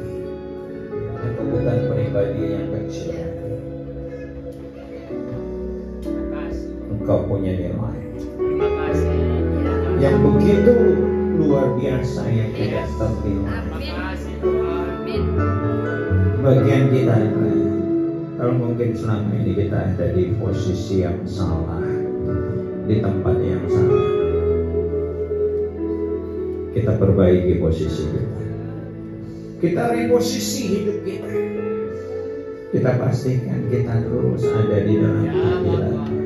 engkau bukan pribadi yang kecil. Engkau punya nilai yang begitu luar biasa, yang tidak ternilai. Bagian kita, kalau mungkin selama ini kita ada di posisi yang salah, di tempat yang salah, kita perbaiki posisi kita. Kita reposisi hidup kita. Kita pastikan kita terus ada di dalam hadirat-Nya.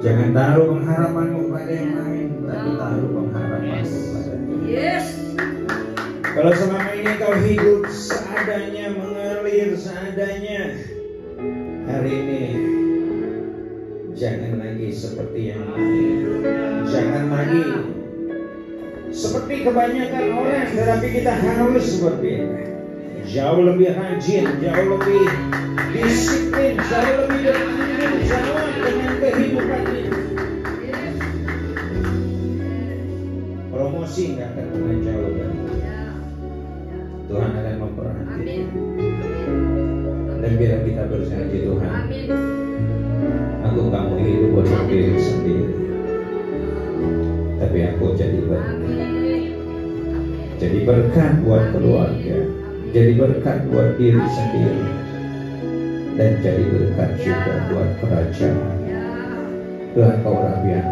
Jangan taruh pengharapanmu pada yang lain, tapi taruh pengharapanmu pada Dia. Yes. Kalau selama ini kau hidup seadanya, mengalir seadanya, hari ini jangan lagi seperti yang lain. Jangan lagi seperti kebanyakan orang, tetapi kita harus berbeda. Jauh lebih rajin, jauh lebih disiplin, jauh lebih bertanggung jawab dengan kehidupan ini. Promosi nggak akan pernah jauh dari kita. Tuhan akan memperhatikan. Amin. Dan biar kita berjanji, Tuhan, Amin. aku gak mau hidup buat diri sendiri, tapi aku jadi berkat. Jadi berkat buat keluarga, jadi berkat buat diri sendiri, dan jadi berkat juga buat kerajaan. Tuhan, kau rapikan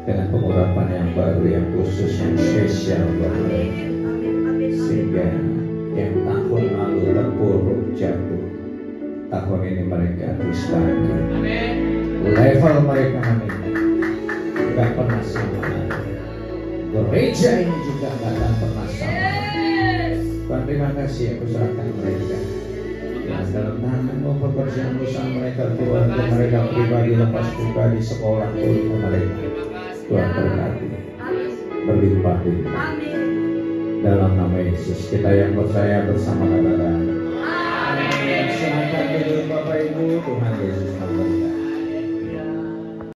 dengan pengurapan yang baru, yang khusus, yang spesial buat mereka, sehingga yang tahun lalu terpuruk jatuh, tahun ini mereka harus bangkit. Level mereka meningkat, gak pernah sama. Gereja ini juga gak akan pernah sama. Tuhan, terima kasih, aku serahkan mereka dalam tangan-Mu, pekerjaan usaha mereka, keluarga mereka pribadi, lepas pribadi, sekolah, kuliah mereka. Tuhan berkati, berlimpah limpah. Dalam nama Yesus, kita yang percaya bersama katakan. Amin. Silakan duduk Bapak Ibu, Tuhan Yesus memberkati.